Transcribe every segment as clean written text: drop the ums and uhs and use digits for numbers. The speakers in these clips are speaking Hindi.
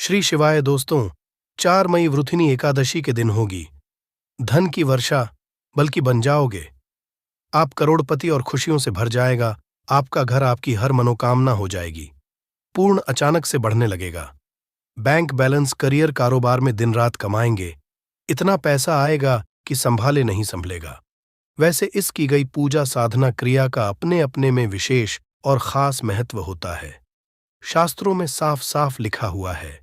श्री शिवाय दोस्तों, 4 मई वृथिनी एकादशी के दिन होगी। धन की वर्षा बल्कि बन जाओगे। आप करोड़पति और खुशियों से भर जाएगा। आपका घर आपकी हर मनोकामना हो जाएगी। पूर्ण अचानक से बढ़ने लगेगा। बैंक बैलेंस, करियर, कारोबार में दिन रात कमाएंगे। इतना पैसा आएगा कि संभाले नहीं संभलेगा। वैसे इस की गई पूजा साधना क्रिया का अपने अपने में विशेष और खास महत्व होता है। शास्त्रों में साफ साफ लिखा हुआ है,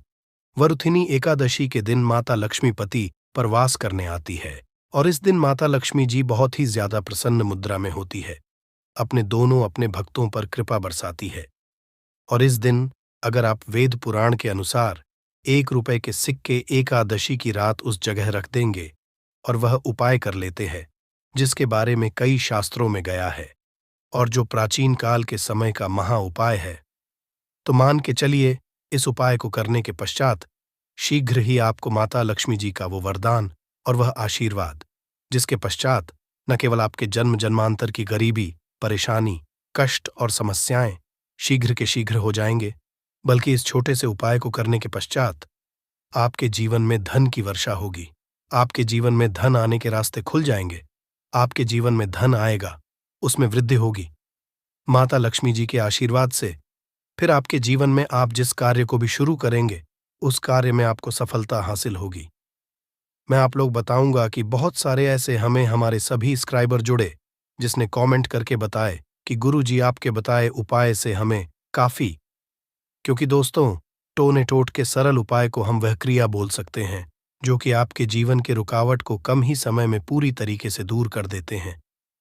वरुथिनी एकादशी के दिन माता लक्ष्मीपति पर वास करने आती है और इस दिन माता लक्ष्मी जी बहुत ही ज्यादा प्रसन्न मुद्रा में होती है। अपने भक्तों पर कृपा बरसाती है। और इस दिन अगर आप वेद पुराण के अनुसार 1 रुपए के सिक्के एकादशी की रात उस जगह रख देंगे और वह उपाय कर लेते हैं जिसके बारे में कई शास्त्रों में गया है और जो प्राचीन काल के समय का महा उपाय है, तो मान के चलिए इस उपाय को करने के पश्चात शीघ्र ही आपको माता लक्ष्मी जी का वो वरदान और वह आशीर्वाद, जिसके पश्चात न केवल आपके जन्म जन्मांतर की गरीबी, परेशानी, कष्ट और समस्याएं शीघ्र के शीघ्र हो जाएंगे, बल्कि इस छोटे से उपाय को करने के पश्चात आपके जीवन में धन की वर्षा होगी। आपके जीवन में धन आने के रास्ते खुल जाएंगे। आपके जीवन में धन आएगा, उसमें वृद्धि होगी माता लक्ष्मी जी के आशीर्वाद से। फिर आपके जीवन में आप जिस कार्य को भी शुरू करेंगे उस कार्य में आपको सफलता हासिल होगी। मैं आप लोग बताऊंगा कि बहुत सारे ऐसे हमारे सभी सब्सक्राइबर जुड़े जिसने कमेंट करके बताए कि गुरुजी आपके बताए उपाय से हमें काफी, क्योंकि दोस्तों टोने टोट के सरल उपाय को हम वह क्रिया बोल सकते हैं जो कि आपके जीवन के रुकावट को कम ही समय में पूरी तरीके से दूर कर देते हैं,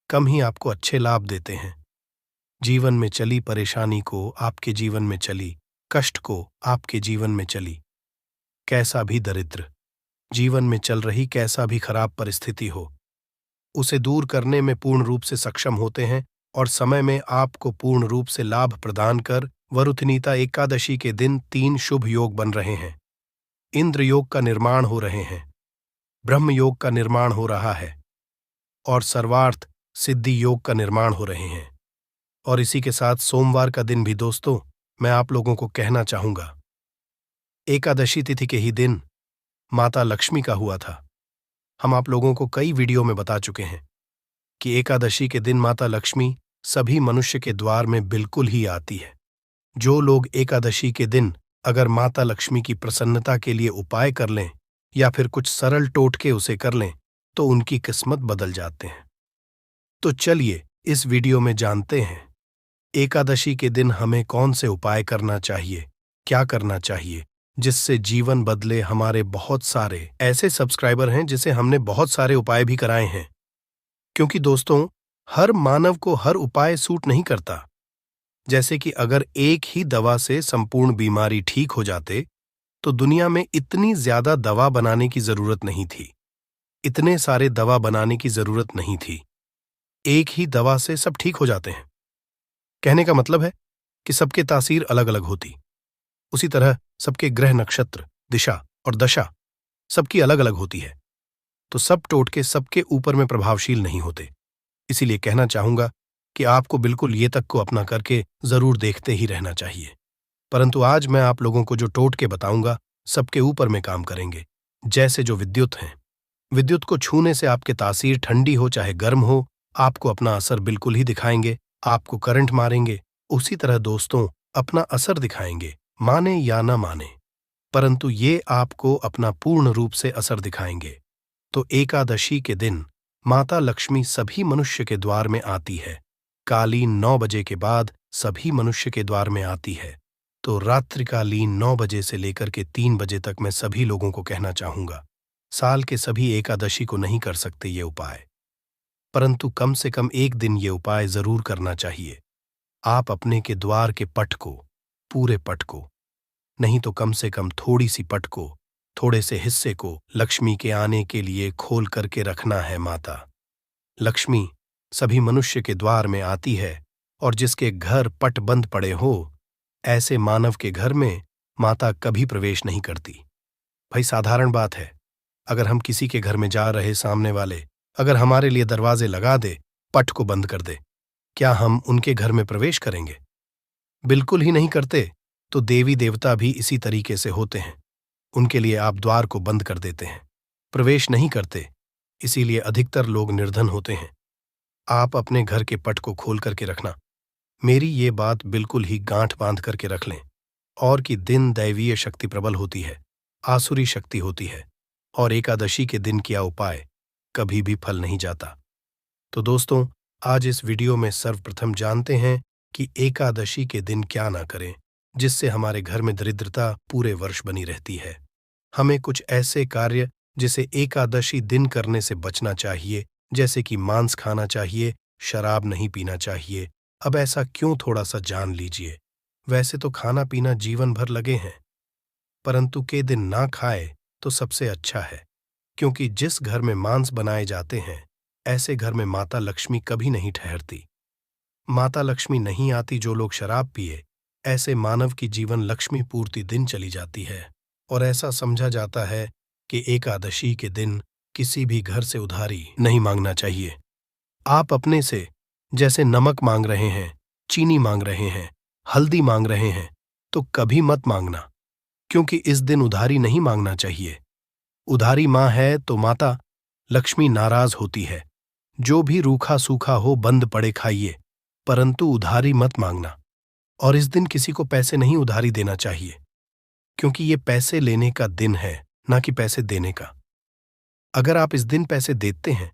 कम ही आपको अच्छे लाभ देते हैं। जीवन में चली परेशानी को आपके जीवन में चली, कष्ट को आपके जीवन में चली, कैसा भी दरिद्र जीवन में चल रही कैसा भी खराब परिस्थिति हो, उसे दूर करने में पूर्ण रूप से सक्षम होते हैं और समय में आपको पूर्ण रूप से लाभ प्रदान कर वरुथनीता एकादशी के दिन 3 शुभ योग बन रहे हैं। इंद्र योग का निर्माण हो रहे हैं, ब्रह्म योग का निर्माण हो रहा है और सर्वार्थ सिद्धि योग का निर्माण हो रहे हैं। और इसी के साथ सोमवार का दिन भी दोस्तों मैं आप लोगों को कहना चाहूंगा, एकादशी तिथि के ही दिन माता लक्ष्मी का हुआ था। हम आप लोगों को कई वीडियो में बता चुके हैं कि एकादशी के दिन माता लक्ष्मी सभी मनुष्य के द्वार में बिल्कुल ही आती है। जो लोग एकादशी के दिन अगर माता लक्ष्मी की प्रसन्नता के लिए उपाय कर लें या फिर कुछ सरल टोटके उसे कर लें तो उनकी किस्मत बदल जाते हैं। तो चलिए इस वीडियो में जानते हैं एकादशी के दिन हमें कौन से उपाय करना चाहिए, क्या करना चाहिए जिससे जीवन बदले। हमारे बहुत सारे ऐसे सब्सक्राइबर हैं जिसे हमने बहुत सारे उपाय भी कराए हैं, क्योंकि दोस्तों हर मानव को हर उपाय सूट नहीं करता। जैसे कि अगर एक ही दवा से संपूर्ण बीमारी ठीक हो जाते तो दुनिया में इतनी ज्यादा दवा बनाने की जरूरत नहीं थी, इतने सारे दवा बनाने की जरूरत नहीं थी। एक ही दवा से सब ठीक हो जाते हैं। कहने का मतलब है कि सबके तासीर अलग अलग होती, उसी तरह सबके ग्रह, नक्षत्र, दिशा और दशा सबकी अलग अलग होती है, तो सब टोटके सबके ऊपर में प्रभावशील नहीं होते। इसीलिए कहना चाहूंगा कि आपको बिल्कुल ये तक को अपना करके जरूर देखते ही रहना चाहिए। परंतु आज मैं आप लोगों को जो टोटके बताऊंगा सबके ऊपर में काम करेंगे। जैसे जो विद्युत हैं, विद्युत को छूने से आपके तासीर ठंडी हो चाहे गर्म हो, आपको अपना असर बिल्कुल ही दिखाएंगे, आपको करंट मारेंगे। उसी तरह दोस्तों अपना असर दिखाएंगे, माने या ना माने, परंतु ये आपको अपना पूर्ण रूप से असर दिखाएंगे। तो एकादशी के दिन माता लक्ष्मी सभी मनुष्य के द्वार में आती है। कालीन 9 बजे के बाद सभी मनुष्य के द्वार में आती है। तो रात्रिकालीन 9 बजे से लेकर के 3 बजे तक मैं सभी लोगों को कहना चाहूंगा, साल के सभी एकादशी को नहीं कर सकते ये उपाय, परंतु कम से कम एक दिन ये उपाय जरूर करना चाहिए। आप अपने के द्वार के पट को, पूरे पट को नहीं तो कम से कम थोड़ी सी पट को, थोड़े से हिस्से को लक्ष्मी के आने के लिए खोल करके रखना है। माता लक्ष्मी सभी मनुष्य के द्वार में आती है और जिसके घर पट बंद पड़े हो ऐसे मानव के घर में माता कभी प्रवेश नहीं करती। भाई साधारण बात है, अगर हम किसी के घर में जा रहे सामने वाले अगर हमारे लिए दरवाजे लगा दे, पट को बंद कर दे, क्या हम उनके घर में प्रवेश करेंगे? बिल्कुल ही नहीं करते। तो देवी देवता भी इसी तरीके से होते हैं। उनके लिए आप द्वार को बंद कर देते हैं, प्रवेश नहीं करते। इसीलिए अधिकतर लोग निर्धन होते हैं। आप अपने घर के पट को खोल करके रखना। मेरी ये बात बिल्कुल ही गांठ बांध करके रख लें। और कि दिन दैवीय शक्ति प्रबल होती है, आसुरी शक्ति होती है, और एकादशी के दिन किया उपाय कभी भी फल नहीं जाता। तो दोस्तों, आज इस वीडियो में सर्वप्रथम जानते हैं कि एकादशी के दिन क्या ना करें जिससे हमारे घर में दरिद्रता पूरे वर्ष बनी रहती है। हमें कुछ ऐसे कार्य जिसे एकादशी दिन करने से बचना चाहिए, जैसे कि मांस खाना चाहिए, शराब नहीं पीना चाहिए। अब ऐसा क्यों, थोड़ा सा जान लीजिए। वैसे तो खाना पीना जीवन भर लगे हैं, परंतु के दिन ना खाए तो सबसे अच्छा है, क्योंकि जिस घर में मांस बनाए जाते हैं ऐसे घर में माता लक्ष्मी कभी नहीं ठहरती। माता लक्ष्मी नहीं आती जो लोग शराब पिए, ऐसे मानव की जीवन लक्ष्मी पूर्ति दिन चली जाती है। और ऐसा समझा जाता है कि एकादशी के दिन किसी भी घर से उधारी नहीं मांगना चाहिए। आप अपने से जैसे नमक मांग रहे हैं, चीनी मांग रहे हैं, हल्दी मांग रहे हैं, तो कभी मत मांगना, क्योंकि इस दिन उधारी नहीं मांगना चाहिए। उधारी मां है तो माता लक्ष्मी नाराज होती है। जो भी रूखा सूखा हो बंद पड़े खाइए, परंतु उधारी मत मांगना। और इस दिन किसी को पैसे नहीं उधारी देना चाहिए, क्योंकि ये पैसे लेने का दिन है, ना कि पैसे देने का। अगर आप इस दिन पैसे देते हैं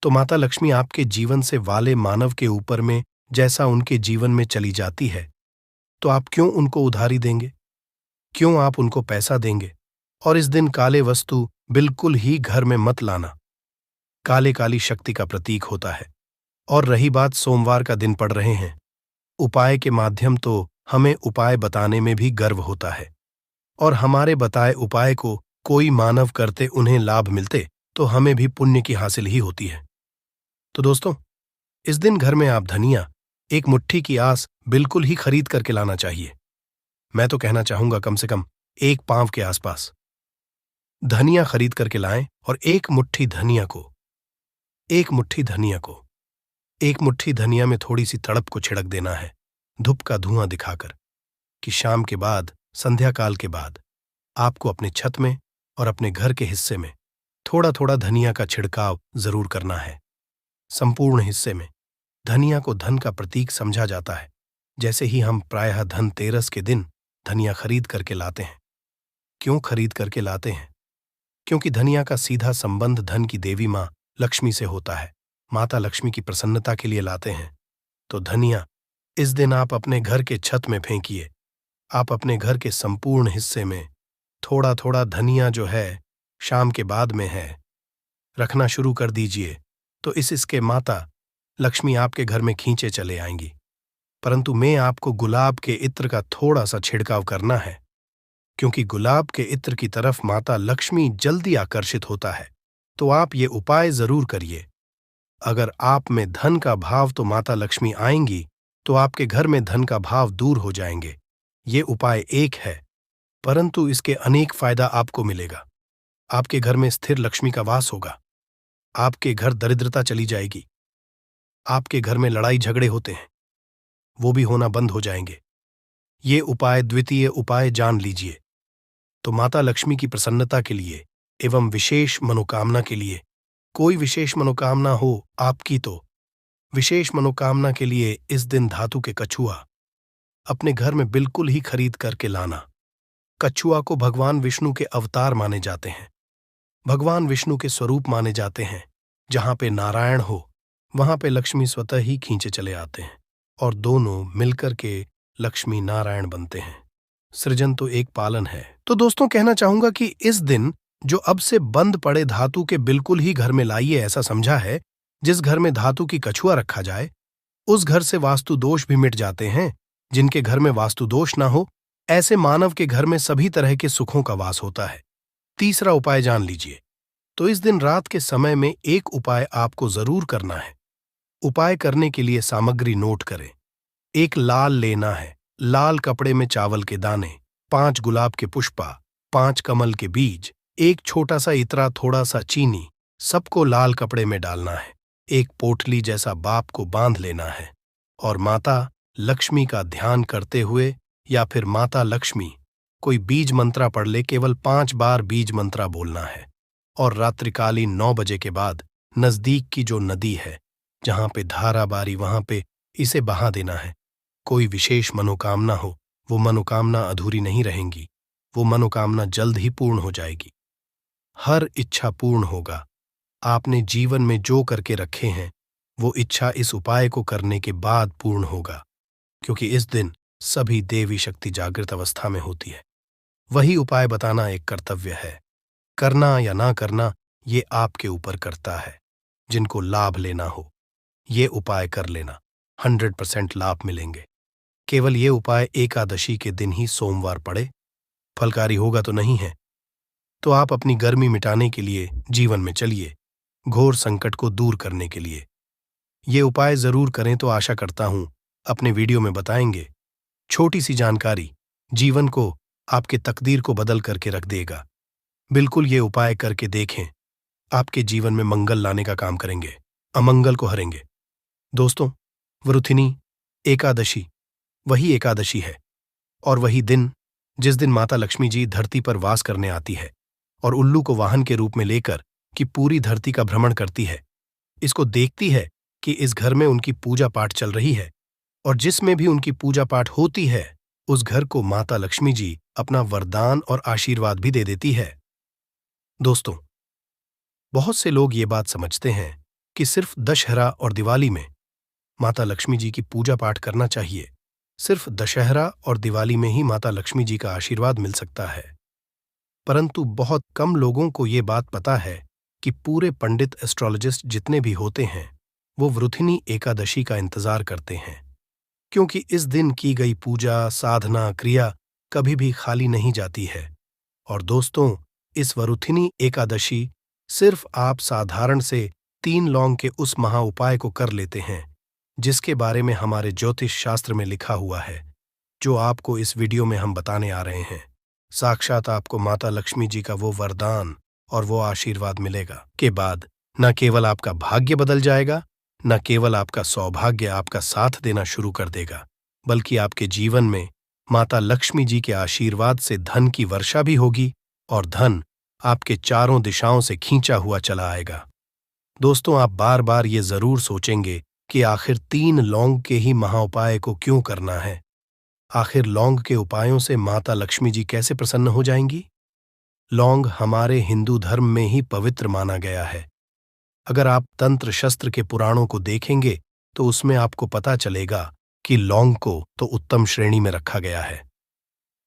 तो माता लक्ष्मी आपके जीवन से वाले मानव के ऊपर में जैसा उनके जीवन में चली जाती है, तो आप क्यों उनको उधारी देंगे, क्यों आप उनको पैसा देंगे। और इस दिन काले वस्तु बिल्कुल ही घर में मत लाना। काले काली शक्ति का प्रतीक होता है। और रही बात, सोमवार का दिन पड़ रहे हैं, उपाय के माध्यम तो हमें उपाय बताने में भी गर्व होता है, और हमारे बताए उपाय को कोई मानव करते उन्हें लाभ मिलते तो हमें भी पुण्य की हासिल ही होती है। तो दोस्तों, इस दिन घर में आप धनिया, एक मुट्ठी की आस बिल्कुल ही खरीद करके लाना चाहिए। मैं तो कहना चाहूंगा कम से कम 1 पांव के आसपास धनिया खरीद करके लाएं, और एक मुट्ठी धनिया में थोड़ी सी तड़प को छिड़क देना है, धूप का धुआं दिखाकर, कि शाम के बाद, संध्या काल के बाद आपको अपने छत में और अपने घर के हिस्से में थोड़ा थोड़ा धनिया का छिड़काव जरूर करना है। संपूर्ण हिस्से में धनिया को धन का प्रतीक समझा जाता है। जैसे ही हम प्रायः धनतेरस के दिन धनिया खरीद करके लाते हैं। क्यों खरीद करके लाते हैं? क्योंकि धनिया का सीधा संबंध धन की देवी मां लक्ष्मी से होता है। माता लक्ष्मी की प्रसन्नता के लिए लाते हैं। तो धनिया इस दिन आप अपने घर के छत में फेंकिए। आप अपने घर के संपूर्ण हिस्से में थोड़ा थोड़ा धनिया जो है, शाम के बाद में है, रखना शुरू कर दीजिए। तो इसके माता लक्ष्मी आपके घर में खींचे चले आएंगी। परंतु मैं आपको गुलाब के इत्र का थोड़ा सा छिड़काव करना है, क्योंकि गुलाब के इत्र की तरफ माता लक्ष्मी जल्दी आकर्षित होता है। तो आप ये उपाय जरूर करिए। अगर आप में धन का भाव तो माता लक्ष्मी आएंगी, तो आपके घर में धन का भाव दूर हो जाएंगे। ये उपाय एक है, परंतु इसके अनेक फायदा आपको मिलेगा। आपके घर में स्थिर लक्ष्मी का वास होगा। आपके घर दरिद्रता चली जाएगी। आपके घर में लड़ाई झगड़े होते हैं, वो भी होना बंद हो जाएंगे। ये उपाय, द्वितीय उपाय जान लीजिए। तो माता लक्ष्मी की प्रसन्नता के लिए एवं विशेष मनोकामना के लिए, कोई विशेष मनोकामना हो आपकी, तो विशेष मनोकामना के लिए इस दिन धातु के कछुआ अपने घर में बिल्कुल ही खरीद करके लाना। कछुआ को भगवान विष्णु के अवतार माने जाते हैं, भगवान विष्णु के स्वरूप माने जाते हैं। जहां पे नारायण हो वहां पे लक्ष्मी स्वतः ही खींचे चले आते हैं, और दोनों मिलकर के लक्ष्मी नारायण बनते हैं। सृजन तो एक पालन है। तो दोस्तों, कहना चाहूंगा कि इस दिन जो अब से बंद पड़े धातु के बिल्कुल ही घर में लाइए। ऐसा समझा है, जिस घर में धातु की कछुआ रखा जाए उस घर से वास्तु दोष भी मिट जाते हैं। जिनके घर में वास्तु दोष ना हो, ऐसे मानव के घर में सभी तरह के सुखों का वास होता है। तीसरा उपाय जान लीजिए। तो इस दिन रात के समय में एक उपाय आपको जरूर करना है। उपाय करने के लिए सामग्री नोट करें। एक लाल लेना है, लाल कपड़े में चावल के दाने, 5 गुलाब के पुष्पा, 5 कमल के बीज, एक छोटा सा इतरा, थोड़ा सा चीनी, सबको लाल कपड़े में डालना है। एक पोटली जैसा बाप को बांध लेना है, और माता लक्ष्मी का ध्यान करते हुए या फिर माता लक्ष्मी कोई बीज मंत्रा पढ़ ले, केवल 5 बार बीज मंत्रा बोलना है। और रात्रिकालीन 9 बजे के बाद नजदीक की जो नदी है, जहां पे धारा बारी, वहां पे इसे बहा देना है। कोई विशेष मनोकामना हो, वो मनोकामना अधूरी नहीं रहेंगी, वो मनोकामना जल्द ही पूर्ण हो जाएगी। हर इच्छा पूर्ण होगा। आपने जीवन में जो करके रखे हैं, वो इच्छा इस उपाय को करने के बाद पूर्ण होगा, क्योंकि इस दिन सभी देवी शक्ति जागृत अवस्था में होती है। वही उपाय बताना एक कर्तव्य है। करना या ना करना ये आपके ऊपर करता है। जिनको लाभ लेना हो, ये उपाय कर लेना, 100% लाभ मिलेंगे। केवल ये उपाय एकादशी के दिन ही सोमवार पड़े, फलकारी होगा तो नहीं है। तो आप अपनी गर्मी मिटाने के लिए जीवन में चलिए, घोर संकट को दूर करने के लिए। ये उपाय जरूर करें, तो आशा करता हूं अपने वीडियो में बताएंगे। छोटी सी जानकारी जीवन को, आपके तकदीर को बदल करके रख देगा। बिल्कुल ये उपाय करके देखें, आपके जीवन में मंगल लाने का काम करेंगे, अमंगल को हरेंगे। दोस्तों, वरुथिनी एकादशी वही एकादशी है और वही दिन जिस दिन माता लक्ष्मी जी धरती पर वास करने आती है और उल्लू को वाहन के रूप में लेकर कि पूरी धरती का भ्रमण करती है। इसको देखती है कि इस घर में उनकी पूजा पाठ चल रही है और जिसमें भी उनकी पूजा पाठ होती है, उस घर को माता लक्ष्मी जी अपना वरदान और आशीर्वाद भी दे देती है। दोस्तों, बहुत से लोग ये बात समझते हैं कि सिर्फ दशहरा और दिवाली में माता लक्ष्मी जी की पूजा पाठ करना चाहिए। सिर्फ दशहरा और दिवाली में ही माता लक्ष्मी जी का आशीर्वाद मिल सकता है। परंतु बहुत कम लोगों को ये बात पता है कि पूरे पंडित एस्ट्रोलॉजिस्ट जितने भी होते हैं, वो वृथिनी एकादशी का इंतजार करते हैं, क्योंकि इस दिन की गई पूजा, साधना, क्रिया कभी भी खाली नहीं जाती है। और दोस्तों, इस वरुथिनी एकादशी सिर्फ आप साधारण से 3 लौंग के उस महा उपाय को कर लेते हैं, जिसके बारे में हमारे ज्योतिष शास्त्र में लिखा हुआ है, जो आपको इस वीडियो में हम बताने आ रहे हैं। साक्षात आपको माता लक्ष्मी जी का वो वरदान और वो आशीर्वाद मिलेगा के बाद न केवल आपका भाग्य बदल जाएगा, न केवल आपका सौभाग्य आपका साथ देना शुरू कर देगा, बल्कि आपके जीवन में माता लक्ष्मी जी के आशीर्वाद से धन की वर्षा भी होगी और धन आपके चारों दिशाओं से खींचा हुआ चला आएगा। दोस्तों, आप बार बार ये जरूर सोचेंगे कि आखिर 3 लौंग के ही महाउपाय को क्यों करना है। आखिर लौंग के उपायों से माता लक्ष्मी जी कैसे प्रसन्न हो जाएंगी? लौंग हमारे हिंदू धर्म में ही पवित्र माना गया है। अगर आप तंत्र शस्त्र के पुराणों को देखेंगे तो उसमें आपको पता चलेगा कि लौंग को तो उत्तम श्रेणी में रखा गया है।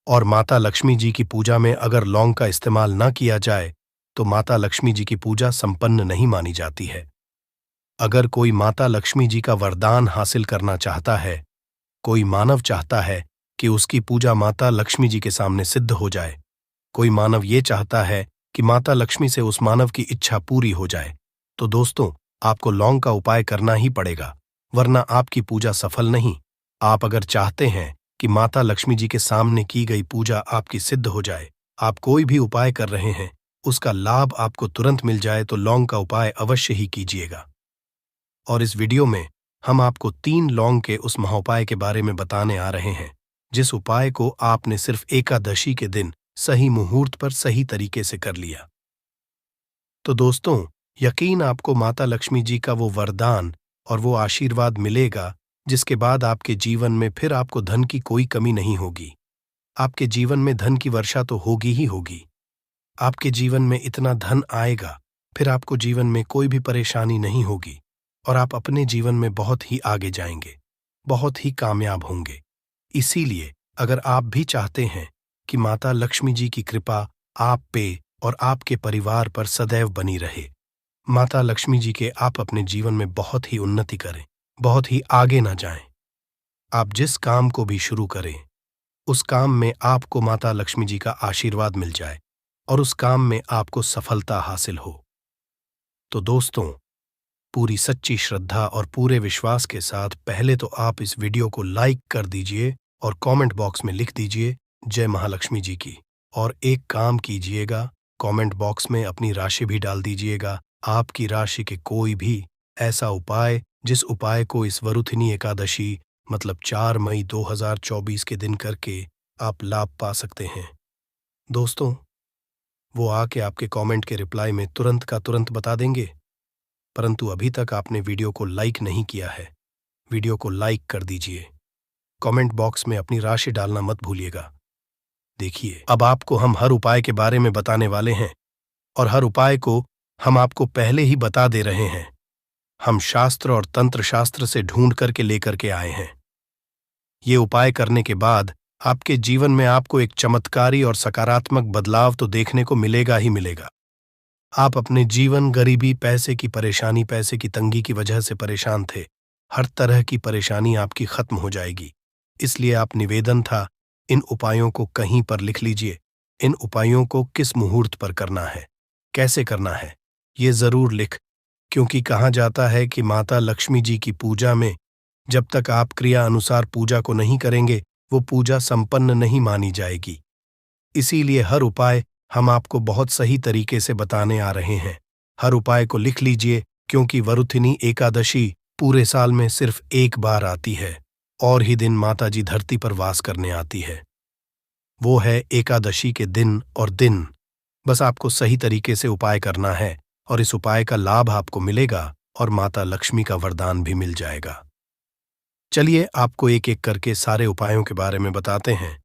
और माता लक्ष्मी जी की पूजा में अगर लौंग का इस्तेमाल न किया जाए तो माता लक्ष्मी जी की पूजा संपन्न नहीं मानी जाती है। अगर कोई माता लक्ष्मी जी का वरदान हासिल करना चाहता है, कोई मानव चाहता है कि उसकी पूजा माता लक्ष्मी जी के सामने सिद्ध हो जाए, कोई मानव ये चाहता है कि माता लक्ष्मी से उस मानव की इच्छा पूरी हो जाए, तो दोस्तों, आपको लौंग का उपाय करना ही पड़ेगा, वरना आपकी पूजा सफल नहीं। आप अगर चाहते हैं कि माता लक्ष्मी जी के सामने की गई पूजा आपकी सिद्ध हो जाए, आप कोई भी उपाय कर रहे हैं, उसका लाभ आपको तुरंत मिल जाए, तो लौंग का उपाय अवश्य ही कीजिएगा। और इस वीडियो में हम आपको 3 लौंग के उस महाउपाय के बारे में बताने आ रहे हैं, जिस उपाय को आपने सिर्फ एकादशी के दिन सही मुहूर्त पर सही तरीके से कर लिया। तो दोस्तों, यकीन आपको माता लक्ष्मी जी का वो वरदान और वो आशीर्वाद मिलेगा, जिसके बाद आपके जीवन में फिर आपको धन की कोई कमी नहीं होगी। आपके जीवन में धन की वर्षा तो होगी ही होगी। आपके जीवन में इतना धन आएगा, फिर आपको जीवन में कोई भी परेशानी नहीं होगी और आप अपने जीवन में बहुत ही आगे जाएंगे, बहुत ही कामयाब होंगे। इसीलिए अगर आप भी चाहते हैं कि माता लक्ष्मी जी की कृपा आप पे और आपके परिवार पर सदैव बनी रहे, माता लक्ष्मी जी के आप अपने जीवन में बहुत ही उन्नति करें, बहुत ही आगे ना जाएं, आप जिस काम को भी शुरू करें, उस काम में आपको माता लक्ष्मी जी का आशीर्वाद मिल जाए और उस काम में आपको सफलता हासिल हो। तो दोस्तों, पूरी सच्ची श्रद्धा और पूरे विश्वास के साथ पहले तो आप इस वीडियो को लाइक कर दीजिए और कमेंट बॉक्स में लिख दीजिए जय महालक्ष्मी जी की। और एक काम कीजिएगा, कमेंट बॉक्स में अपनी राशि भी डाल दीजिएगा, आपकी राशि के कोई भी ऐसा उपाय जिस उपाय को इस वरुथिनी एकादशी मतलब 4 मई 2024 के दिन करके आप लाभ पा सकते हैं। दोस्तों, वो आके आपके कमेंट के रिप्लाई में तुरंत का तुरंत बता देंगे, परंतु अभी तक आपने वीडियो को लाइक नहीं किया है। वीडियो को लाइक कर दीजिए। कमेंट बॉक्स में अपनी राशि डालना मत भूलिएगा। देखिए, अब आपको हम हर उपाय के बारे में बताने वाले हैं और हर उपाय को हम आपको पहले ही बता दे रहे हैं। हम शास्त्र और तंत्र शास्त्र से ढूंढ करके लेकर के आए हैं। ये उपाय करने के बाद आपके जीवन में आपको एक चमत्कारी और सकारात्मक बदलाव तो देखने को मिलेगा ही मिलेगा। आप अपने जीवन गरीबी, पैसे की परेशानी, पैसे की तंगी की वजह से परेशान थे, हर तरह की परेशानी आपकी खत्म हो जाएगी। इसलिए आप निवेदन था, इन उपायों को कहीं पर लिख लीजिए। इन उपायों को किस मुहूर्त पर करना है, कैसे करना है, ये जरूर लिख, क्योंकि कहा जाता है कि माता लक्ष्मी जी की पूजा में जब तक आप क्रिया अनुसार पूजा को नहीं करेंगे, वो पूजा संपन्न नहीं मानी जाएगी। इसीलिए हर उपाय हम आपको बहुत सही तरीके से बताने आ रहे हैं। हर उपाय को लिख लीजिए, क्योंकि वरुथिनी एकादशी पूरे साल में सिर्फ एक बार आती है और ही दिन माता जी धरती पर वास करने आती है। वो है एकादशी के दिन और दिन। बस आपको सही तरीके से उपाय करना है और इस उपाय का लाभ आपको मिलेगा और माता लक्ष्मी का वरदान भी मिल जाएगा। चलिए आपको एक एक करके सारे उपायों के बारे में बताते हैं,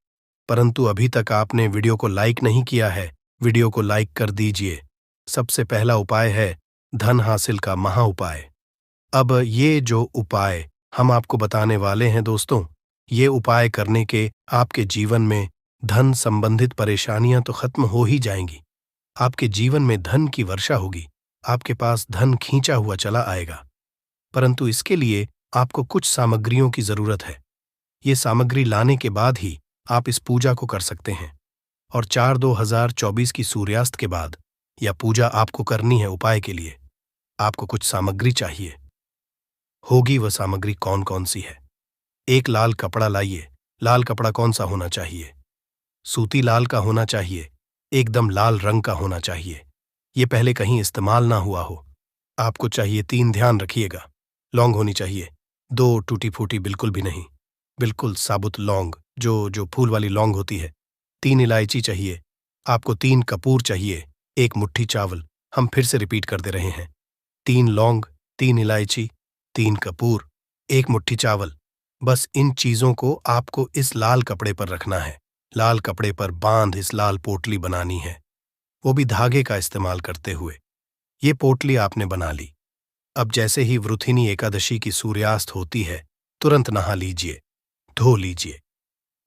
परंतु अभी तक आपने वीडियो को लाइक नहीं किया है, वीडियो को लाइक कर दीजिए। सबसे पहला उपाय है धन हासिल का महा उपाय। अब ये जो उपाय हम आपको बताने वाले हैं दोस्तों, ये उपाय करने के आपके जीवन में धन संबंधित परेशानियां तो खत्म हो ही जाएंगी। आपके जीवन में धन की वर्षा होगी, आपके पास धन खींचा हुआ चला आएगा। परंतु इसके लिए आपको कुछ सामग्रियों की जरूरत है। ये सामग्री लाने के बाद ही आप इस पूजा को कर सकते हैं। और 4/2/2024 की सूर्यास्त के बाद यह पूजा आपको करनी है। उपाय के लिए आपको कुछ सामग्री चाहिए होगी। वह सामग्री कौन कौन सी है? एक लाल कपड़ा लाइए। लाल कपड़ा कौन सा होना चाहिए? सूती लाल का होना चाहिए, एकदम लाल रंग का होना चाहिए। ये पहले कहीं इस्तेमाल ना हुआ हो। आपको चाहिए 3, ध्यान रखिएगा, लौंग होनी चाहिए, 2 टूटी फूटी बिल्कुल भी नहीं, बिल्कुल साबुत लौंग, जो फूल वाली लौंग होती है। 3 इलायची चाहिए आपको, 3 कपूर चाहिए, 1 मुट्ठी चावल। हम फिर से रिपीट कर दे रहे हैं, 3 लौंग, 3 इलायची, 3 कपूर, 1 मुट्ठी चावल। बस इन चीजों को आपको इस लाल कपड़े पर रखना है। लाल कपड़े पर बांध इस लाल पोटली बनानी है, वो भी धागे का इस्तेमाल करते हुए। ये पोटली आपने बना ली। अब जैसे ही वृथिनी एकादशी की सूर्यास्त होती है, तुरंत नहा लीजिए, धो लीजिए।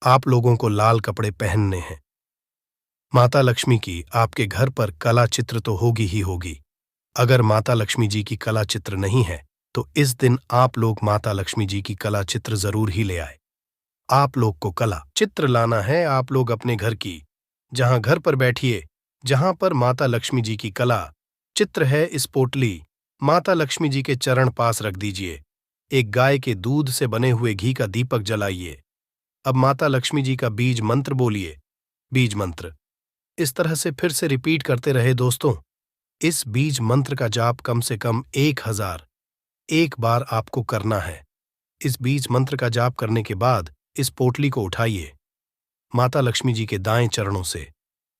आप लोगों को लाल कपड़े पहनने हैं। माता लक्ष्मी की आपके घर पर कला चित्र तो होगी ही होगी। अगर माता लक्ष्मी जी की कला चित्र नहीं है, तो इस दिन आप लोग माता लक्ष्मी जी की कला चित्र जरूर ही ले आए। आप लोग को कला चित्र लाना है, आप लोग अपने घर की, जहां घर पर बैठिए, जहां पर माता लक्ष्मी जी की कला चित्र है, इस पोटली माता लक्ष्मी जी के चरण पास रख दीजिए। एक गाय के दूध से बने हुए घी का दीपक जलाइए। अब माता लक्ष्मी जी का बीज मंत्र बोलिए। बीज मंत्र इस तरह से फिर से रिपीट करते रहे दोस्तों। इस बीज मंत्र का जाप कम से कम 1000 एक बार आपको करना है। इस बीज मंत्र का जाप करने के बाद इस पोटली को उठाइए माता लक्ष्मी जी के दाएं चरणों से,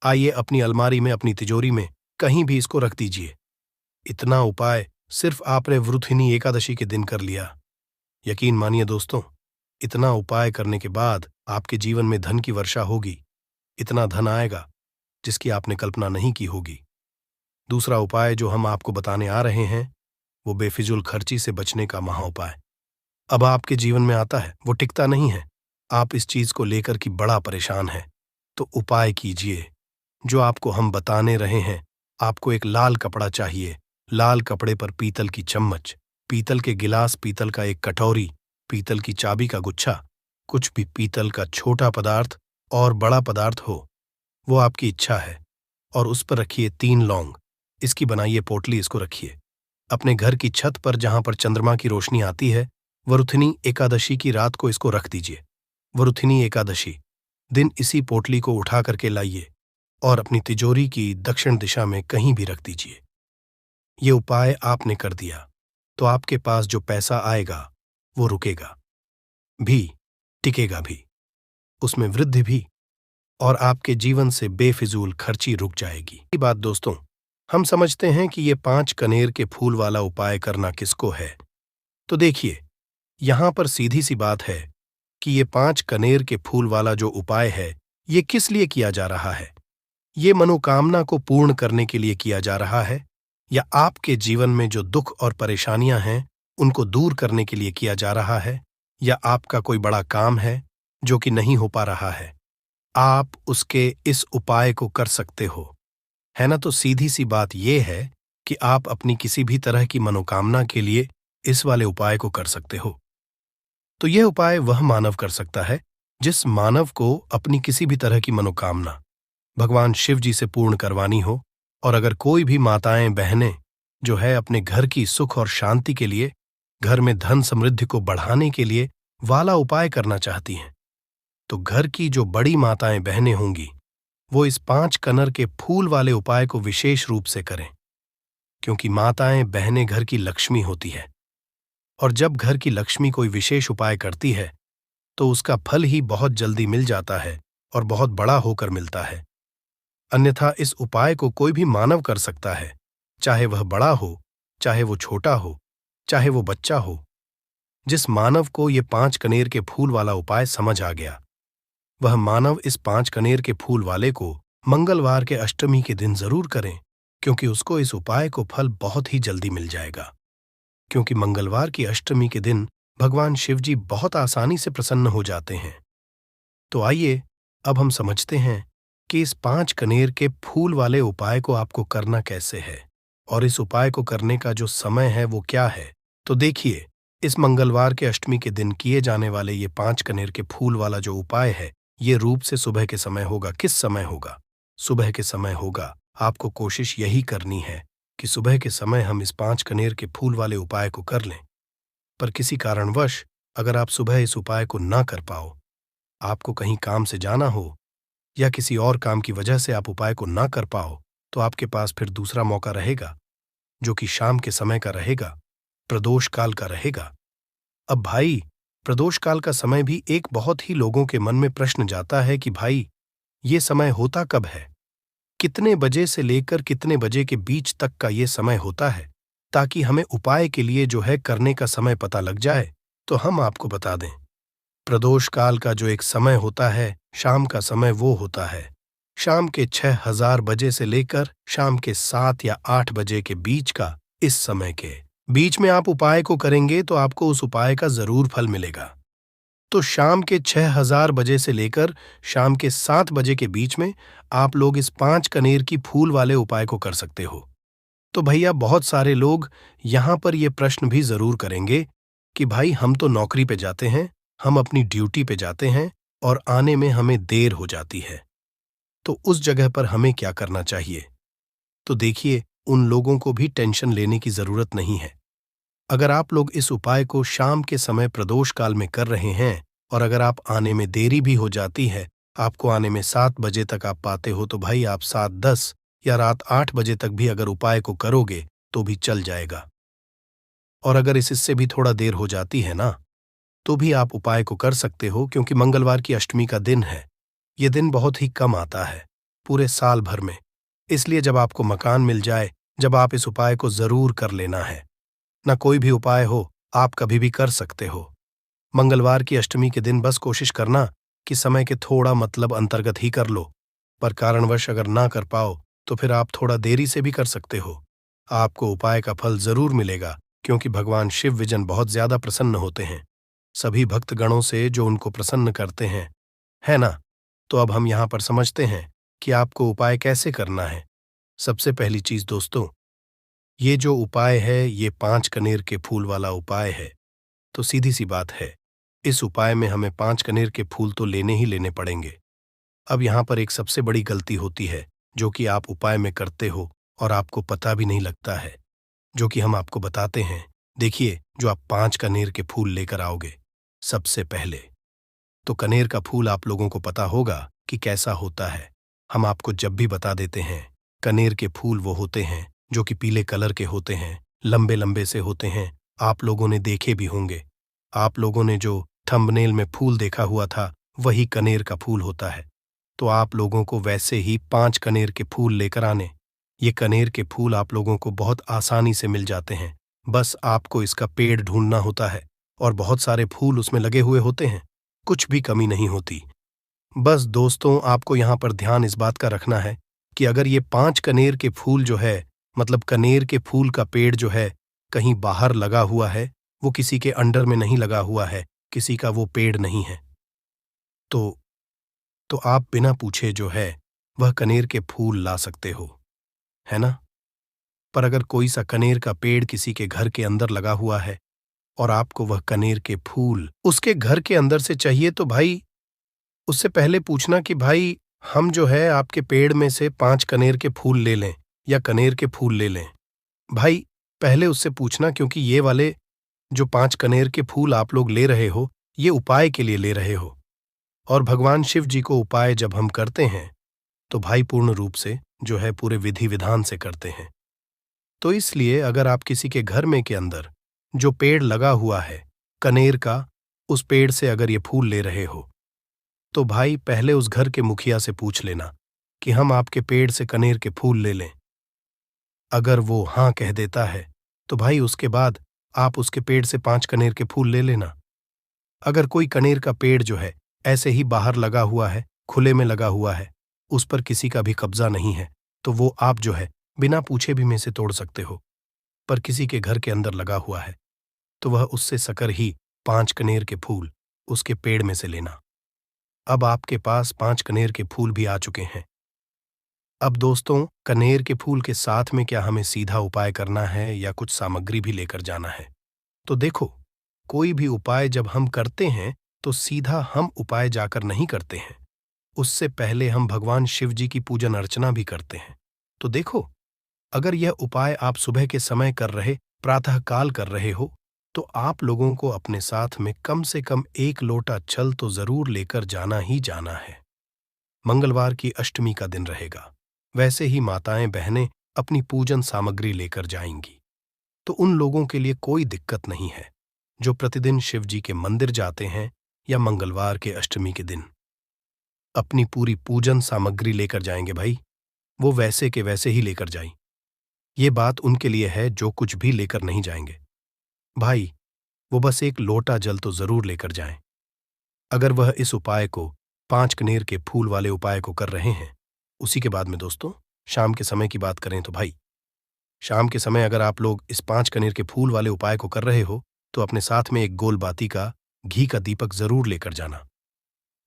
आइए अपनी अलमारी में, अपनी तिजोरी में, कहीं भी इसको रख दीजिए। इतना उपाय सिर्फ आपने वृथिनी एकादशी के दिन कर लिया। यकीन मानिए दोस्तों, इतना उपाय करने के बाद आपके जीवन में धन की वर्षा होगी। इतना धन आएगा जिसकी आपने कल्पना नहीं की होगी। दूसरा उपाय जो हम आपको बताने आ रहे हैं, वो बेफिजूल खर्ची से बचने का महा उपाय। अब आपके जीवन में आता है, वो टिकता नहीं है, आप इस चीज को लेकर कि बड़ा परेशान है, तो उपाय कीजिए जो आपको हम बताने रहे हैं। आपको एक लाल कपड़ा चाहिए। लाल कपड़े पर पीतल की चम्मच, पीतल के गिलास, पीतल का एक कटोरी, पीतल की चाबी का गुच्छा, कुछ भी पीतल का छोटा पदार्थ और बड़ा पदार्थ हो, वो आपकी इच्छा है। और उस पर रखिए 3 लौंग। इसकी बनाइए पोटली, इसको रखिए अपने घर की छत पर, जहां पर चंद्रमा की रोशनी आती है। वरुथिनी एकादशी की रात को इसको रख दीजिए। वरुथिनी एकादशी दिन इसी पोटली को उठा करके लाइए और अपनी तिजोरी की दक्षिण दिशा में कहीं भी रख दीजिए। ये उपाय आपने कर दिया तो आपके पास जो पैसा आएगा वो रुकेगा भी, टिकेगा भी, उसमें वृद्धि भी और आपके जीवन से बेफिजूल खर्ची रुक जाएगी। ये बात दोस्तों, हम समझते हैं कि ये 5 कनेर के फूल वाला उपाय करना किसको है। तो देखिए, यहां पर सीधी सी बात है कि ये 5 कनेर के फूल वाला जो उपाय है, ये किस लिए किया जा रहा है। ये मनोकामना को पूर्ण करने के लिए किया जा रहा है, या आपके जीवन में जो दुख और परेशानियां हैं उनको दूर करने के लिए किया जा रहा है, या आपका कोई बड़ा काम है जो कि नहीं हो पा रहा है, आप उसके इस उपाय को कर सकते हो, है ना। तो सीधी सी बात यह है कि आप अपनी किसी भी तरह की मनोकामना के लिए इस वाले उपाय को कर सकते हो। तो यह उपाय वह मानव कर सकता है जिस मानव को अपनी किसी भी तरह की मनोकामना भगवान शिव जी से पूर्ण करवानी हो। और अगर कोई भी माताएं बहनें जो है अपने घर की सुख और शांति के लिए, घर में धन समृद्धि को बढ़ाने के लिए वाला उपाय करना चाहती हैं, तो घर की जो बड़ी माताएं बहनें होंगी वो इस 5 कनेर के फूल वाले उपाय को विशेष रूप से करें, क्योंकि माताएं बहनें घर की लक्ष्मी होती है। और जब घर की लक्ष्मी कोई विशेष उपाय करती है तो उसका फल ही बहुत जल्दी मिल जाता है और बहुत बड़ा होकर मिलता है। अन्यथा इस उपाय को कोई भी मानव कर सकता है, चाहे वह बड़ा हो, चाहे वो छोटा हो, चाहे वो बच्चा हो। जिस मानव को ये 5 कनेर के फूल वाला उपाय समझ आ गया, वह मानव इस 5 कनेर के फूल वाले को मंगलवार के अष्टमी के दिन जरूर करें, क्योंकि उसको इस उपाय को फल बहुत ही जल्दी मिल जाएगा। क्योंकि मंगलवार की अष्टमी के दिन भगवान शिव जी बहुत आसानी से प्रसन्न हो जाते हैं। तो आइए अब हम समझते हैं कि इस 5 कनेर के फूल वाले उपाय को आपको करना कैसे है, और इस उपाय को करने का जो समय है वो क्या है। तो देखिए, इस मंगलवार के अष्टमी के दिन किए जाने वाले ये 5 कनेर के फूल वाला जो उपाय है, ये रूप से सुबह के समय होगा। किस समय होगा? सुबह के समय होगा। आपको कोशिश यही करनी है कि सुबह के समय हम इस 5 कनेर के फूल वाले उपाय को कर लें। पर किसी कारणवश अगर आप सुबह इस उपाय को ना कर पाओ, आपको कहीं काम से जाना हो या किसी और काम की वजह से आप उपाय को ना कर पाओ, तो आपके पास फिर दूसरा मौका रहेगा, जो कि शाम के समय का रहेगा, प्रदोष काल का रहेगा। अब भाई, प्रदोष काल का समय भी एक बहुत ही लोगों के मन में प्रश्न जाता है कि भाई, ये समय होता कब है? कितने बजे से लेकर कितने बजे के बीच तक का ये समय होता है, ताकि हमें उपाय के लिए जो है करने का समय पता लग जाए। तो हम आपको बता दें, प्रदोष काल का जो एक समय होता है, शाम का समय, वो होता है शाम के 6000 बजे से लेकर शाम के 7 या 8 बजे के बीच का। इस समय के बीच में आप उपाय को करेंगे तो आपको उस उपाय का जरूर फल मिलेगा। तो शाम के 6000 बजे से लेकर शाम के 7 बजे के बीच में आप लोग इस 5 कनेर की फूल वाले उपाय को कर सकते हो। तो भैया, बहुत सारे लोग यहां पर ये प्रश्न भी जरूर करेंगे कि भाई, हम तो नौकरी पे जाते हैं, हम अपनी ड्यूटी पे जाते हैं और आने में हमें देर हो जाती है, तो उस जगह पर हमें क्या करना चाहिए। तो देखिए, उन लोगों को भी टेंशन लेने की जरूरत नहीं है। अगर आप लोग इस उपाय को शाम के समय प्रदोष काल में कर रहे हैं और अगर आप आने में देरी भी हो जाती है, आपको आने में 7 बजे तक आप पाते हो, तो भाई आप 7:10 या रात 8 बजे तक भी अगर उपाय को करोगे तो भी चल जाएगा। और अगर इससे भी थोड़ा देर हो जाती है ना, तो भी आप उपाय को कर सकते हो, क्योंकि मंगलवार की अष्टमी का दिन है। ये दिन बहुत ही कम आता है पूरे साल भर में, इसलिए जब आपको मकान मिल जाए, जब आप इस उपाय को जरूर कर लेना है। ना कोई भी उपाय हो, आप कभी भी कर सकते हो। मंगलवार की अष्टमी के दिन बस कोशिश करना कि समय के थोड़ा मतलब अंतर्गत ही कर लो, पर कारणवश अगर ना कर पाओ तो फिर आप थोड़ा देरी से भी कर सकते हो। आपको उपाय का फल जरूर मिलेगा, क्योंकि भगवान शिव विजन बहुत ज्यादा प्रसन्न होते हैं सभी भक्तगणों से जो उनको प्रसन्न करते हैं, है ना। तो अब हम यहां पर समझते हैं कि आपको उपाय कैसे करना है। सबसे पहली चीज दोस्तों, ये जो उपाय है, ये 5 कनेर के फूल वाला उपाय है। तो सीधी सी बात है, इस उपाय में हमें 5 कनेर के फूल तो लेने ही लेने पड़ेंगे। अब यहां पर एक सबसे बड़ी गलती होती है, जो कि आप उपाय में करते हो और आपको पता भी नहीं लगता है, जो कि हम आपको बताते हैं। देखिए, जो आप 5 कनेर के फूल लेकर आओगे, सबसे पहले तो कनेर का फूल आप लोगों को पता होगा कि कैसा होता है। हम आपको जब भी बता देते हैं, कनेर के फूल वो होते हैं जो कि पीले कलर के होते हैं, लंबे लंबे से होते हैं। आप लोगों ने देखे भी होंगे। आप लोगों ने जो थंबनेल में फूल देखा हुआ था, वही कनेर का फूल होता है। तो आप लोगों को वैसे ही 5 कनेर के फूल लेकर आने। ये कनेर के फूल आप लोगों को बहुत आसानी से मिल जाते हैं। बस आपको इसका पेड़ ढूंढना होता है और बहुत सारे फूल उसमें लगे हुए होते हैं, कुछ भी कमी नहीं होती। बस दोस्तों, आपको यहाँ पर ध्यान इस बात का रखना है कि अगर ये 5 कनेर के फूल जो है, मतलब कनेर के फूल का पेड़ जो है, कहीं बाहर लगा हुआ है, वो किसी के अंडर में नहीं लगा हुआ है, किसी का वो पेड़ नहीं है, तो आप बिना पूछे जो है वह कनेर के फूल ला सकते हो, है ना? पर अगर कोई सा कनेर का पेड़ किसी के घर के अंदर लगा हुआ है और आपको वह कनेर के फूल उसके घर के अंदर से चाहिए, तो भाई उससे पहले पूछना कि भाई हम जो है आपके पेड़ में से 5 कनेर के फूल ले लें या कनेर के फूल ले लें। भाई पहले उससे पूछना, क्योंकि ये वाले जो 5 कनेर के फूल आप लोग ले रहे हो, ये उपाय के लिए ले रहे हो। और भगवान शिव जी को उपाय जब हम करते हैं तो भाई पूर्ण रूप से जो है पूरे विधि विधान से करते हैं। तो इसलिए अगर आप किसी के घर में के अंदर जो पेड़ लगा हुआ है कनेर का, उस पेड़ से अगर ये फूल ले रहे हो, तो भाई पहले उस घर के मुखिया से पूछ लेना कि हम आपके पेड़ से कनेर के फूल ले लें। अगर वो हाँ कह देता है तो भाई उसके बाद आप उसके पेड़ से 5 कनेर के फूल ले लेना। अगर कोई कनेर का पेड़ जो है ऐसे ही बाहर लगा हुआ है, खुले में लगा हुआ है, उस पर किसी का भी कब्जा नहीं है, तो वो आप जो है बिना पूछे भी में से तोड़ सकते हो। पर किसी के घर के अंदर लगा हुआ है तो वह उससे सकर ही 5 कनेर के फूल उसके पेड़ में से लेना। अब आपके पास 5 कनेर के फूल भी आ चुके हैं। अब दोस्तों, कनेर के फूल के साथ में क्या हमें सीधा उपाय करना है या कुछ सामग्री भी लेकर जाना है? तो देखो, कोई भी उपाय जब हम करते हैं तो सीधा हम उपाय जाकर नहीं करते हैं, उससे पहले हम भगवान शिव जी की पूजन अर्चना भी करते हैं। तो देखो, अगर यह उपाय आप सुबह के समय कर रहे, प्रातःकाल कर रहे हो, तो आप लोगों को अपने साथ में कम से कम 1 लोटा जल तो जरूर लेकर जाना ही जाना है। मंगलवार की अष्टमी का दिन रहेगा, वैसे ही माताएं बहनें अपनी पूजन सामग्री लेकर जाएंगी, तो उन लोगों के लिए कोई दिक्कत नहीं है जो प्रतिदिन शिव जी के मंदिर जाते हैं या मंगलवार के अष्टमी के दिन अपनी पूरी पूजन सामग्री लेकर जाएंगे। भाई वो वैसे के वैसे ही लेकर जाएं। ये बात उनके लिए है जो कुछ भी लेकर नहीं जाएंगे। भाई वो बस 1 लोटा जल तो जरूर लेकर जाएं। अगर वह इस उपाय को 5 कनेर के फूल वाले उपाय को कर रहे हैं, उसी के बाद में दोस्तों शाम के समय की बात करें तो भाई शाम के समय अगर आप लोग इस 5 कनेर के फूल वाले उपाय को कर रहे हो तो अपने साथ में एक गोल बाती का घी का दीपक जरूर लेकर जाना।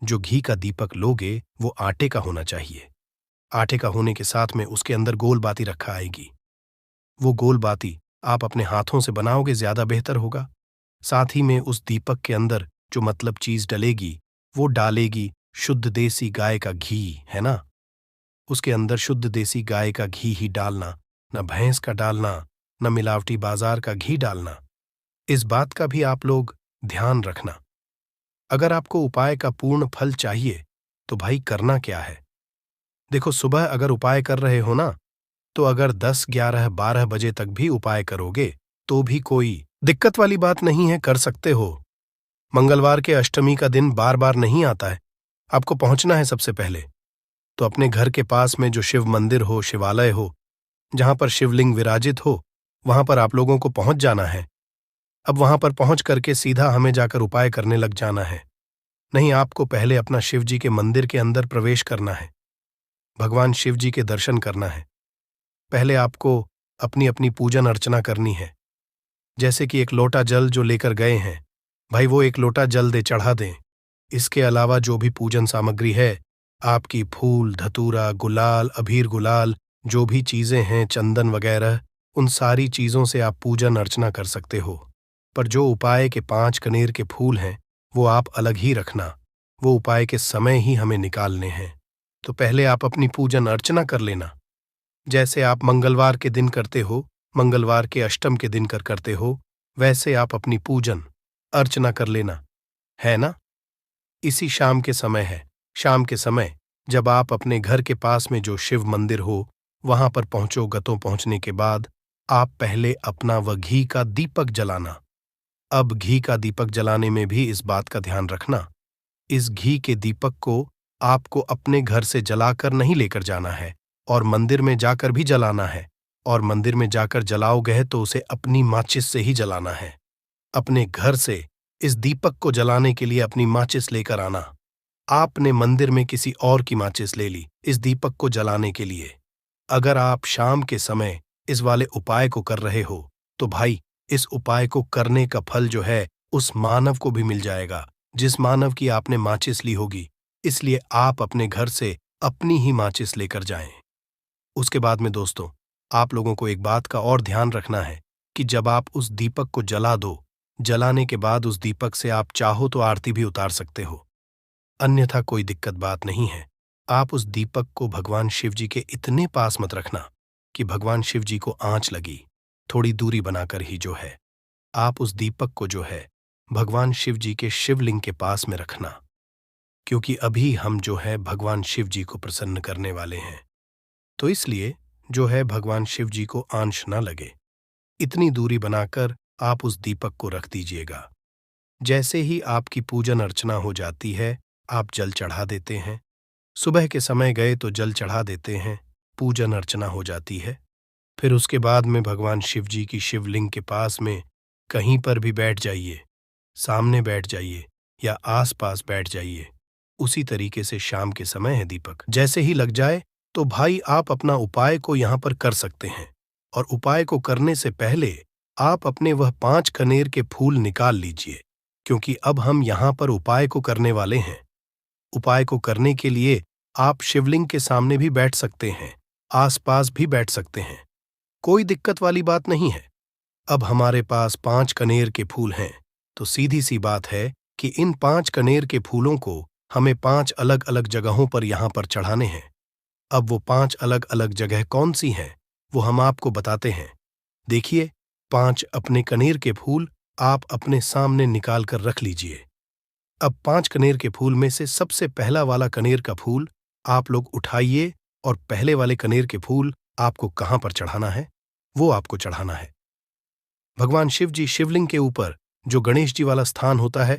जो घी का दीपक लोगे वो आटे का होना चाहिए। आटे का होने के साथ में उसके अंदर गोल बाती रखा आएगी। वो गोल बाती आप अपने हाथों से बनाओगे ज्यादा बेहतर होगा। साथ ही में उस दीपक के अंदर जो मतलब चीज डलेगी वो डालेगी शुद्ध देसी गाय का घी, है ना? उसके अंदर शुद्ध देसी गाय का घी ही डालना, न भैंस का डालना, न मिलावटी बाजार का घी डालना। इस बात का भी आप लोग ध्यान रखना। अगर आपको उपाय का पूर्ण फल चाहिए तो भाई करना क्या है? देखो, सुबह अगर उपाय कर रहे हो ना, तो अगर 10, 11, 12 बजे तक भी उपाय करोगे तो भी कोई दिक्कत वाली बात नहीं है, कर सकते हो। मंगलवार के अष्टमी का दिन बार बार नहीं आता है, आपको पहुंचना है सबसे पहले तो अपने घर के पास में जो शिव मंदिर हो, शिवालय हो, जहां पर शिवलिंग विराजित हो, वहां पर आप लोगों को पहुंच जाना है। अब वहां पर पहुंच करके सीधा हमें जाकर उपाय करने लग जाना है। नहीं, आपको पहले अपना शिव जी के मंदिर के अंदर प्रवेश करना है, भगवान शिव जी के दर्शन करना है। पहले आपको अपनी अपनी पूजन अर्चना करनी है। जैसे कि 1 लोटा जल जो लेकर गए हैं, भाई वो 1 लोटा जल दे चढ़ा दें। इसके अलावा जो भी पूजन सामग्री है, आपकी फूल, धतूरा, गुलाल, अबीर गुलाल, जो भी चीजें हैं, चंदन वगैरह, उन सारी चीजों से आप पूजन अर्चना कर सकते हो। पर जो उपाय के 5 कनेर के फूल हैं वो आप अलग ही रखना, वो उपाय के समय ही हमें निकालने हैं। तो पहले आप अपनी पूजन अर्चना कर लेना, जैसे आप मंगलवार के दिन करते हो, मंगलवार के अष्टम के दिन करते हो, वैसे आप अपनी पूजन अर्चना कर लेना, है ना? इसी शाम के समय है। शाम के समय जब आप अपने घर के पास में जो शिव मंदिर हो वहां पर पहुंचो, गतों पहुंचने के बाद आप पहले अपना वह घी का दीपक जलाना। अब घी का दीपक जलाने में भी इस बात का ध्यान रखना, इस घी के दीपक को आपको अपने घर से जलाकर नहीं लेकर जाना है और मंदिर में जाकर भी जलाना है, और मंदिर में जाकर जलाओगे तो उसे अपनी माचिस से ही जलाना है। अपने घर से इस दीपक को जलाने के लिए अपनी माचिस लेकर आना। आपने मंदिर में किसी और की माचिस ले ली इस दीपक को जलाने के लिए। अगर आप शाम के समय इस वाले उपाय को कर रहे हो तो भाई, इस उपाय को करने का फल जो है उस मानव को भी मिल जाएगा जिस मानव की आपने माचिस ली होगी। इसलिए आप अपने घर से अपनी ही माचिस लेकर जाएं। उसके बाद में दोस्तों, आप लोगों को एक बात का और ध्यान रखना है कि जब आप उस दीपक को जला दो, जलाने के बाद उस दीपक से आप चाहो तो आरती भी उतार सकते हो, अन्यथा कोई दिक्कत बात नहीं है। आप उस दीपक को भगवान शिव जी के इतने पास मत रखना कि भगवान शिव जी को आंच लगी। थोड़ी दूरी बनाकर ही जो है आप उस दीपक को जो है भगवान शिव जी के शिवलिंग के पास में रखना, क्योंकि अभी हम जो है भगवान शिव जी को प्रसन्न करने वाले हैं। तो इसलिए जो है भगवान शिव जी को आंच न लगे, इतनी दूरी बनाकर आप उस दीपक को रख दीजिएगा। जैसे ही आपकी पूजन अर्चना हो जाती है, आप जल चढ़ा देते हैं। सुबह के समय गए तो जल चढ़ा देते हैं, पूजन अर्चना हो जाती है। फिर उसके बाद में भगवान शिव जी की शिवलिंग के पास में कहीं पर भी बैठ जाइए, सामने बैठ जाइए या आसपास बैठ जाइए। उसी तरीके से शाम के समय है दीपक जैसे ही लग जाए तो भाई आप अपना उपाय को यहाँ पर कर सकते हैं। और उपाय को करने से पहले आप अपने वह 5 कनेर के फूल निकाल लीजिए, क्योंकि अब हम यहाँ पर उपाय को करने वाले हैं। उपाय को करने के लिए आप शिवलिंग के सामने भी बैठ सकते हैं, आसपास भी बैठ सकते हैं, कोई दिक्कत वाली बात नहीं है। अब हमारे पास 5 कनेर के फूल हैं, तो सीधी सी बात है कि इन 5 कनेर के फूलों को हमें 5 अलग अलग जगहों पर यहाँ पर चढ़ाने हैं। अब वो 5 अलग अलग जगह कौन सी हैं, वो हम आपको बताते हैं। देखिए, 5 अपने कनेर के फूल आप अपने सामने निकाल कर रख लीजिए। अब 5 कनेर के फूल में से सबसे पहला वाला कनेर का फूल आप लोग उठाइए, और पहले वाले कनेर के फूल आपको कहाँ पर चढ़ाना है, वो आपको चढ़ाना है भगवान शिव जी शिवलिंग के ऊपर जो गणेश जी वाला स्थान होता है